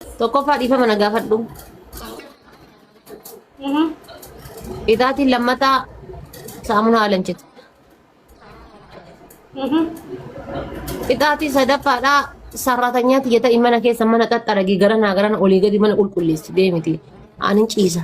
Tokkoffaa dhiifama na gaafadhu. Itaatiin lammataa saamunaa alanchiti. Itaatiin sadaffaadhaa sarratanyaa tiyyata imana keessa mana xaxxaragii garanaa garana olii gadi mana qulqulleessi deemiti. Anin ciisa.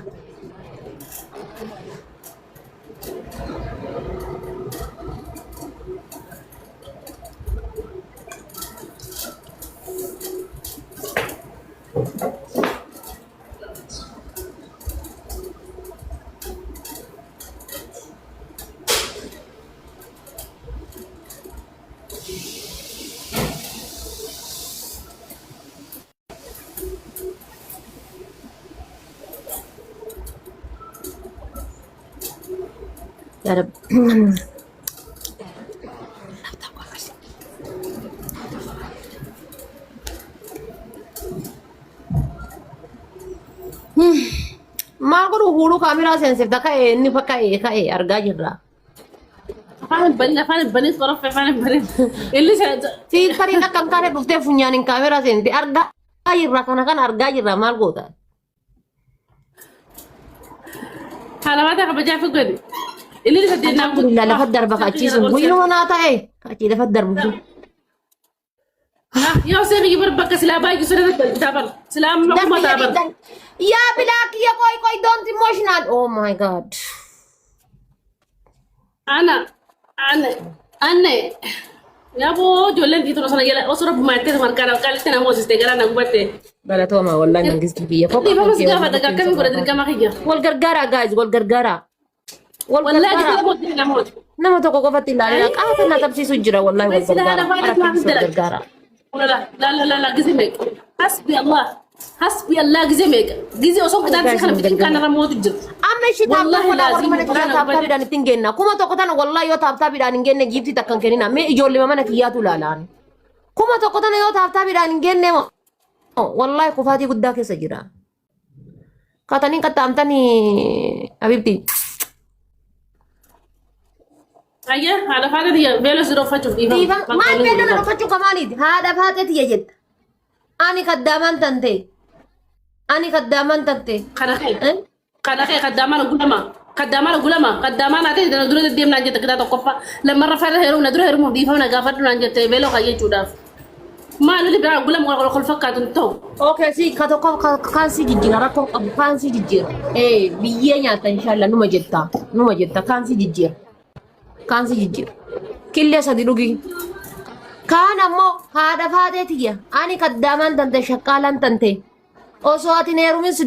يا رب ما أقول هولو كاميرا سنسيف ده كأي إني فكأي كأي أرجع جرا فان بني صرف فان بني اللي في فريق كم كان بفتح فنيان كاميرا سنسيف أرجع جرا كان أرجع جرا ما أقول هذا ما تبغى جاي في قدي اللي تدينا الحمد لله لفت دربك أجيسون وينو أنا تاعي أجي لفت دربك يا سيدي يبربك سلام باي كسر تابر سلام ما تابر يا بلاك يا كوي don't emotional oh my god أنا يا بو جولن دي تروح سنجلا أسرة بمارتة ماركانا كالي تنا موسى تيجي أنا نقبته بلا توما والله ننجز فيا دي بس كيف هذا كم يقول لك كم أخيجا والغرغرة guys والغرغرة والله كده موت هنا موت nama tokko qofatti ilaalee akka na tabsiisu jira wallahi والغرغرة لا جزمك حسبي الله جزمك جزي أصلا كده خلنا بتكلم كان رموت الجد amma shi ta wallahi mana kiya taabtaa bidhaan ittiin geenna kuma tokko tana wallahi yoo taabtaa bidhaan hin geenne giifti takkan kennina mee ijoollee mana kiyyaatu ilaalaan kuma tokko tana yoo taabtaa bidhaan hin geenne wallahi kufaatii guddaa keessa jira kataniin qaxxaamtanii habibti أيه هذا فاتت هي بيلو زيرو فتشوف diifa maal beello na dhufachuu kamaaniiti haadha faateeti jetta ani kaddaamaan tante خنا خدامنا قدامنا أتى إذا ندور الديم نانجت كذا تقفى لما رفع هيرو ندور هيرو ديفا ونقافت نانجت بيلو خيي شوداف ما نلي بقى غلام ولا خلف كاتن تو okay si katoko kan si jijjiira rakkoon qabu kan si jijjiira biyyee nyaata inshallah numa jetta kan si jijjiira killee sadi dhugi kaan ammoo haadha faateetiyya ani kaddaamaan tante shaqqaalaan tante osoo ati heerumin si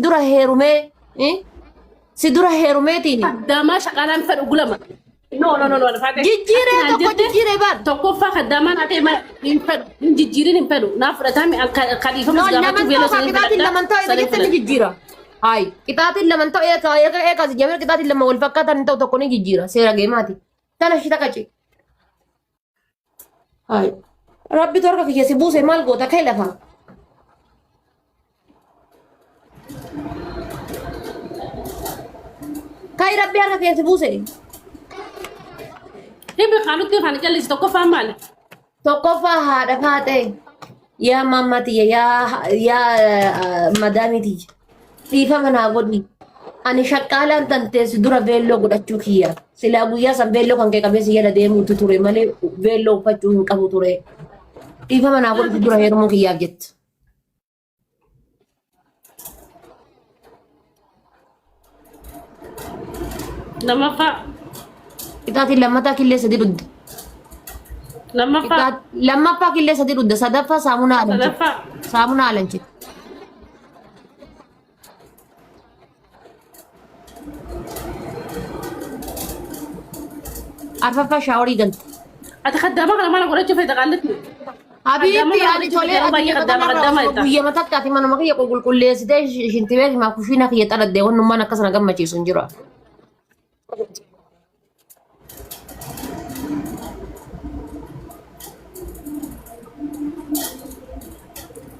dura heerumeetiin قدامنا شغالان فرق غلام no فاتت jijjiiree baal تقفى خدامنا أتى ما ينفد جيرين ينفدو نافرة تامي الخليفة no مسجافة بيلو qixaatiin lamantaa eega jettani jijjiira hay qixaatiin lamantaa eega si jamee qixaatiin lama wal fakkaatan ta'u tokko ni jijjiira seera geemaati tana shita qace hay rabbi torka kiyya si buuse maal goota kee lafa kai rabbi harka kiyya si buuse هي بخانوك كيف هنجلس تقفى مال tokkoffaa haadha faatee yaa mammatiyya yaa madaamiti dhiifama naa godhi ani shaqqaalaan tanteessi dura beelloo godhachuu kiyya silaa guyyaa san beelloo kan kee qabee si jala deemuutu ture malee beelloo uffachuu hin qabu ture dhiifama naa godhi dura heerumuu kiyyaaf jette. لما فا Qixaatiin lammataa killee sadi dhudde. لما فا Lammaffaa killee sadi dhudde sadaffaa saamunaa alanchite. لفا Saamunaa alanchite. Arfaffaa shaaworii galte. أتخدمك لما أنا قلت شوف يتقلدني Habiibti ani tolee guyyaa mataatti ati manuma kiyya qulqulleessitee shintibeeti maa kushiina kiyya xaladde wannummaan akkasana gammachiisu hin jiru.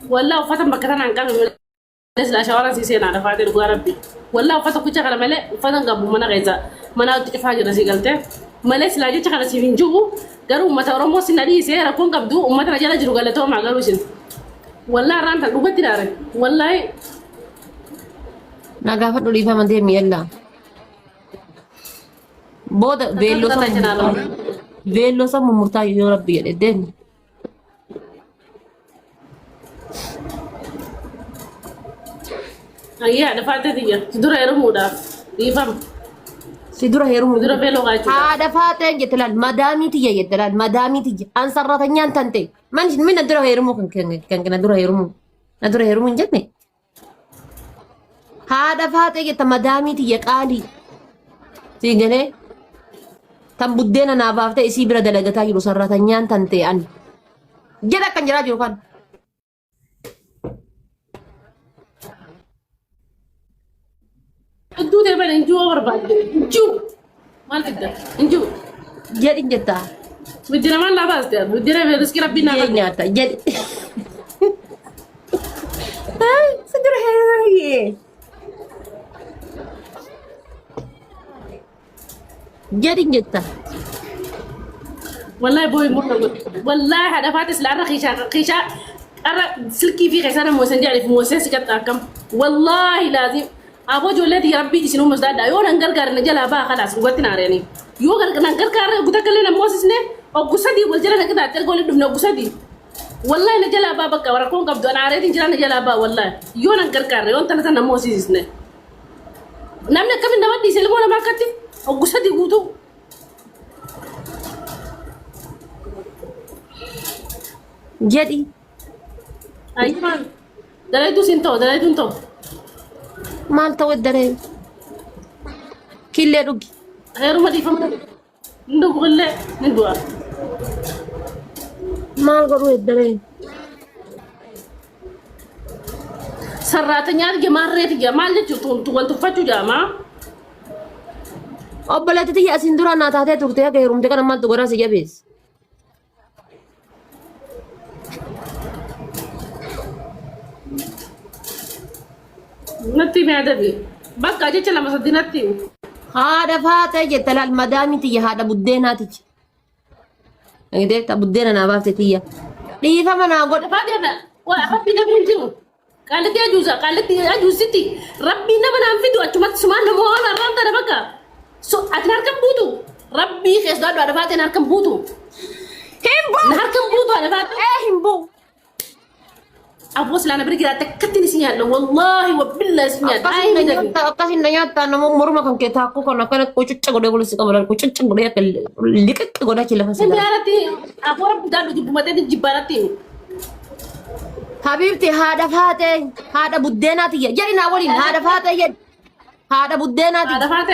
والله وفتن بكتنا عن قبل ليس الأشوار سيسينا على فاتي لقوا ربي والله وفتن كوجا على ملء وفتن قبل منا غيزا منا تفاجئ راسي قلته ملء سلاجي تكنا سيفين جو قالوا ما تورمو سنادي سيرا كون قبدو وما ترجع لجرو قالته ما قالوا شن والله رانتا دوغتي داري والله نغافة دوليفا من دي ميلا بود فيلو سم مرتا يا ربي الدين هيا دفعت دي تدور يرمودا يفهم سيدورا هيرو تدور فيلو غاچو هذا فاتن جتلال مدامي تيجي جتلال مدامي تيجي أنصر رتنيان تنتي من ندرا هيرو كان ندرا هيرو جتني هذا فاتن جت مدامي تيجي قالي تيجي تم بدينا نافافته isi bira dalagataa jiru sarratanyaan tante an jedha kan jiraa jiru kan ادو تبن انجو برباد انجو ما تقدر انجو jedhi jetta ودينا ما لا باس ده ودينا في رزق ربنا jedhi nyaata jedhi ay sadur heeru jedhi jetta والله بوي مره والله هذا فاتس العرق خيشا أرى سلكي في خيسانة موسن جاري في موسن سكت أكم والله لازم أبو جو الذي ربي يسنو مزداد يو نانجر كار نجلا با خلاص وقتنا ناريني يو نانجر كار قلت لنا موسس نه أو قصدي والجلا كده تقول إنه قصدي والله نجلا با بكا وركون قبض أنا عارف إن جلا نجلا با والله يو نانجر كار يو أنت نتنا موسس نه نامنا كم نودي سلمونا ما كتب أو قصدي قوتو jedhi أيوة دلائدو سنتو دلائدو انتو maal ta'u daree killee dhugi غير ما دي فهم ندو غلة ندو maal godhu daree سراتني أرجع مرة جمال جتون تون تفتح جامع obboleetti tiyya asin dura naa taatee turte akka heerumte kana maaltu godhaa si jabees نتي ما أدري بقى أجي لما صدق نتي haadha faatee jette laal madaamii tiyya haadha buddeenaatichi eegdee ta buddeena naa baafte tiyya dhiifama naa godha فادي هذا وربي نبي نجيو قالت يا جوزة قالت يا جوزتي ربي نبي ننفذ أتمت سمان مو أنا راندا نبكا سو أتناركم بوتو ربي خيس دادو أنا فاتي ناركم بوتو himbo ناركم بوتو أنا فاتي himbo أبوس لأنا برجع تكتني سنيان والله وبالله سنيان akkasin na nyaata nama morma kan kee taakuu kana kana qucucca godhee gulusi qabalan qucucca godhee akka liqitti godhachi lafa sada سنيانتي أبو رب دادو جيبو متى جبارتي habibti haadha faatee haadha buddeenaatiyya jedhi naa waliin haadha faatee jedhi haadha buddeenaati هذا فاتي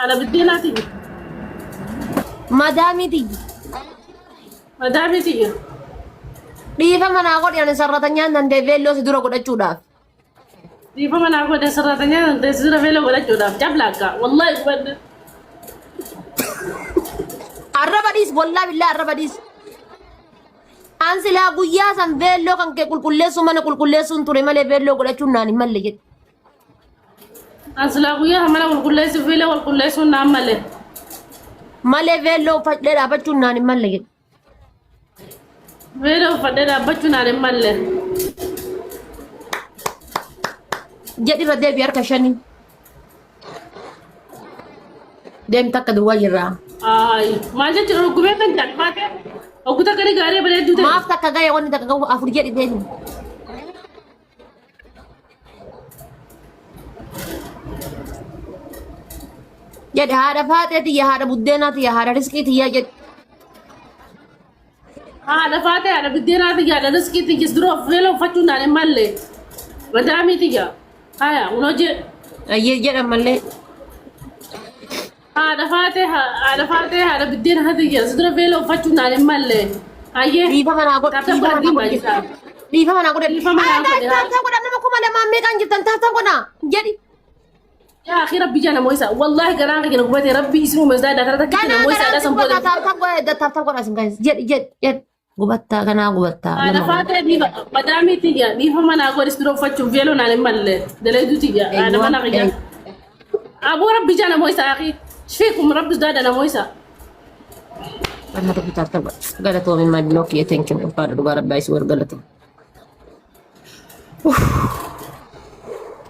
أنا بدي ناتي madaamiitiyya هذا بيتي dhiifama naa godhi ani sarratanyaan dandee veelloo si dura godhachuudhaaf دي فما أقول ده سرطانية ده سيرة فيلا ولا جودا جاب لك والله يقول arraba dhiis wallaa billaa arraba dhiis an silaa guyyaa san veelloo kan kee qulqulleessuu mana qulqulleessuun ture malee veelloo godhachuun naan hin malle jedhe أصلاً همنا والكليس فيلا والكليس نعمله malee veelloo fadhee dhaabachuun naan hin malle jedhe فيلا فدنا بتشونا نعمله jedhi irra deebi harka shanii deemta akka duwwaa jirraa ay ما جت ركوبة تنجح فاتة أو كده كده قاري بدأ جوده maaf takka gaya wanni takka gahu afur jedhi deemi jedhi haadha faatee tiyya haadha buddeenaa tiyya haadha riskii tiyya jedhi هذا فاتة أنا بدينا تيجي على رزقي تيجي سدرو فيلا وفتشونا نعمله بدامي تيجي هيا ونجي ayyee jedhan mallee هذا فاتة هذا بدينا هذا سدرو فيلا وفتشونا نعمله أيه dhiifama naa godhi تابتب قدام باجسا dhiifama naa godhi Dhiifama naa godhi, taata godha nama kuma lamaan meeqaan jirtan taata godha jedhi يا أخي ربي جانا مويسا والله قرانك جنا قبتي ربي اسمه مزداد ترى كنا مويسا ده سنبود taata godha asin guys jedhi jedhi gubattaa kanaa gubattaa هذا فاتح دي بدامي تيجي دي هم أنا أقول استرو فتشو فيلو نعمل دلائل تيجي أنا ما نقول أبو ربي جانا مويسا أخي شفيكم ربي زاد أنا مويسا أنا تبي taata godha galatoomi maa bilooki thank you barbaada dhugaa rabbi ayisi wargalatu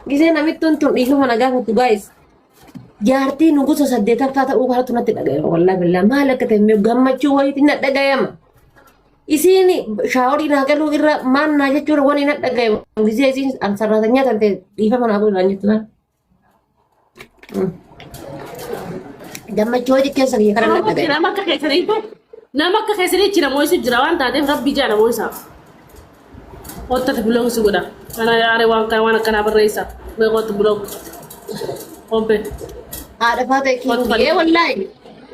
Gisee namitti tun dhiifama nagaa kutu guys. Jaartii nu gosa saddeetaffaa ta'uu kanatu natti dhaga'ama. Wallaahi billaa maal akka ta'e gammachuu wayiitti na dhaga'ama. Isiin shaaworii naa galuu irra maal naa jechuudha wani na dhaga'ama. Gisee isiin ansarraatanyaa kan ta'e dhiifama naa godhu jettu naan. Gammachuu wayii keessa kiyya kana na dhaga'ama. Nama akka keessanii jira moo'isu jira waan taateef rabbii jaala moo'isaa. Ottatti buloogsu godha. Kana yaare waan akkanaa barreessa. Beekotti buloog. Hompe. Haadha faatee kingi. Wallaahi.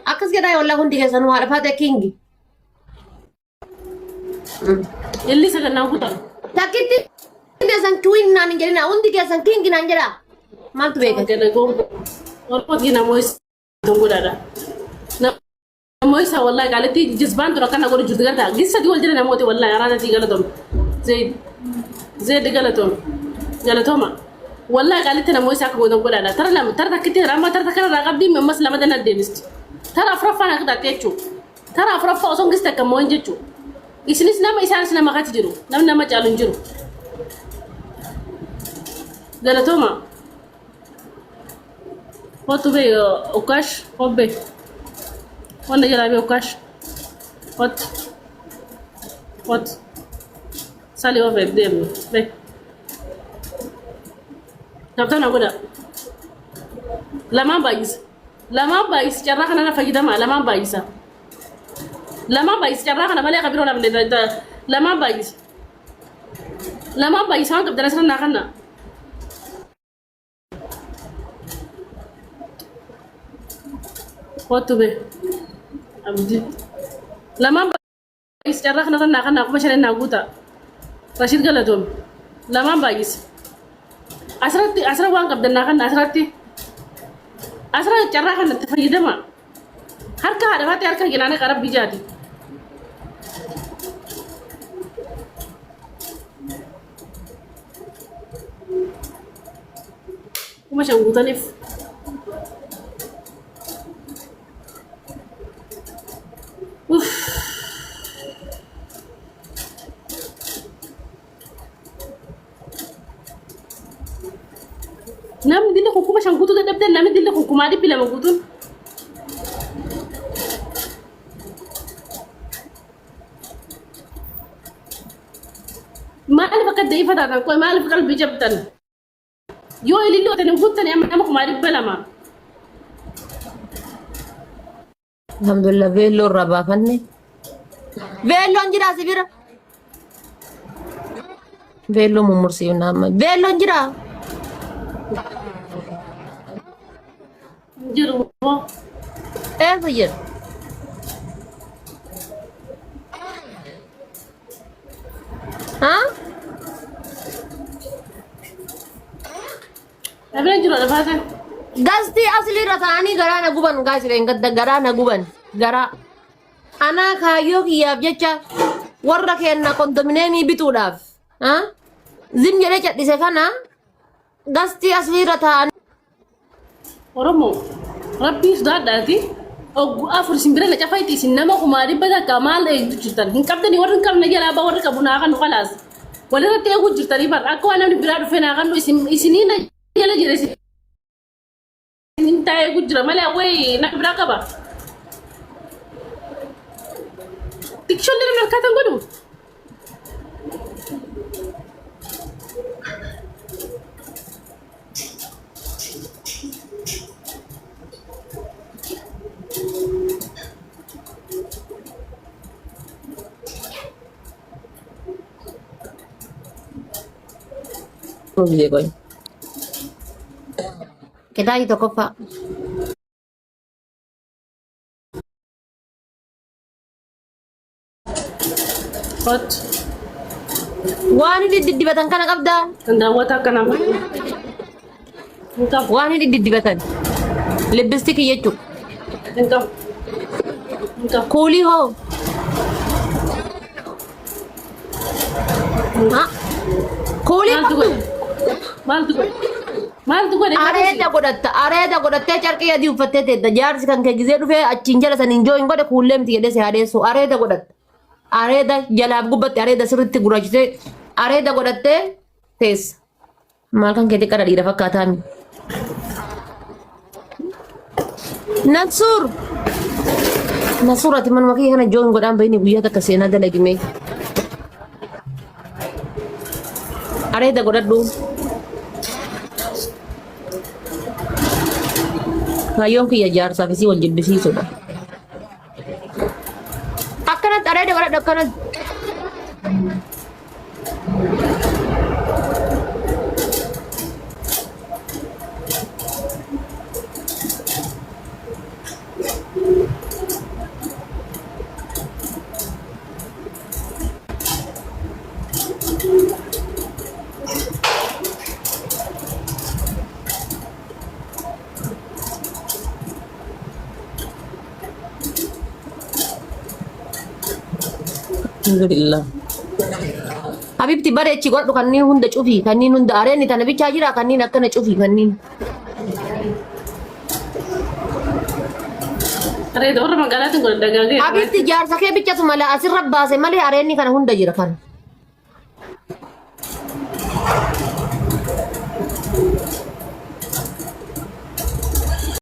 Akkas jedhaa wallaahi hundi keessanuu haadha faatee kingi. Illi sagannaa kutaa. Takkitti keessan queen naan hin jedhina hundi keessan kingi naan jedhaa. Maaltu beeka? Ormooti namoota godhaadha. Namoota wallaahi qaalitti jizbaan tura kana godhu jirtu gartaa. Gisa wal jira namooti wallaahi araadatti galatoom. Zeed galatoom. Galatooma. Wallaahi qaalitti namoota akka godhan godhaadha. Tara takkitti ramma tara kana qabdii ammas lama dana deemisti. Tara afuraffaan akka taate jechuudha. Tara afuraffaa osoo gista akka mo'in jechuudha. Isinis nama isaanis nama kati jiru. Namni nama caalu hin jiru. Galatooma. Hotu be ukash hobbe. Wanda jala be ukash. Hot. Sali over dem. Be. Kaptana goda. Lama bayis carra kana na fagidama lama bayisa. Lama bayis carra kana male kabiro na mle lama bayis. Lama bayis han kaptana sana kana. Hotu be. Abdi. Lama bayis carra kana sana aku masih na guta. Rashid Galadon. Lama bayis. Asra waan qabdanna kan asra carraa kan itti fayyadama harka haadha faatee harka ginaana qarab bijaati kuma shan guutaniif namni dille kuma shan guutuu dadhabde namni dille kumaa dhibbi lama guutuun maaliif akka deefa taatan qoy maaliif qalbii jabtan yoo ililloo tani guuttani amma nama kumaa dhibba lama alhamdulillah veelloo irraa baafanne veelloon jira si bira veelloo mummursiif naamma veelloon jira jiru eessa jira haa abira jiru dhafaate gasti asli irra ta'anii garaa na guban gaasireen gadda garaa na guban garaa anaa kaayyoo kiyyaaf jecha warra kenna kondominiyeemii bituudhaaf haa zim jedhee cadhise kana gasti asli irra ta'anii Oromo rabbii sodaadhaati oggu afur simbira na cafayti isin nama kumaa dhibba takka maal eegdu jirtan hin qabdani warri hin qabne jalaa baa warri qabu naa kanu khalaas walirratti eeguu jirtanii bar akka waan namni biraa dhufe naa kanu isinii na jala jira isin taa'ee eeguu jira malee wayi nama biraa qaba tikshon dira markaatan godhu Iya koy. Kita itu kok Pak. hot Wani di batan kana kabda. daawwata akkana hinqab Wani di batan. Lipstick yechu. hinqab Kuli ho. Ha? Kuli maaltu godhe Areeda godhattee carqii adii uffattee teedda jaarsi kan kee gizee dhufee achiin jala san injoo hin godhe kuulleemti jedhee si haadheessu areeda godhatte areeda jalaaf gubbatte areeda sirritti gurrachite areeda godhattee Tees. Maal kan keetii qara dhiira fakkaataa mi? Nasuur! Nasuur ati manuma kee kana joon godhaan bahini guyyaa takka seenaa dalagime. Areeda godhadhu. Kaayyoon kiyya jaarsaaf isii wal jibbisiisudha. Akkanatti areeda godhadhu akkanatti. Alhamdulillah. Habibti bareechi godhu kanneen hunda cufi kanneen hunda areenni tana bichaa jira kanneen akkana cufi kanneen. Areeda warra magaalaatiin godha dagaagee. Habibti jaarsa kee bichatu malee asirra baase malee areenni kana hunda jira kana.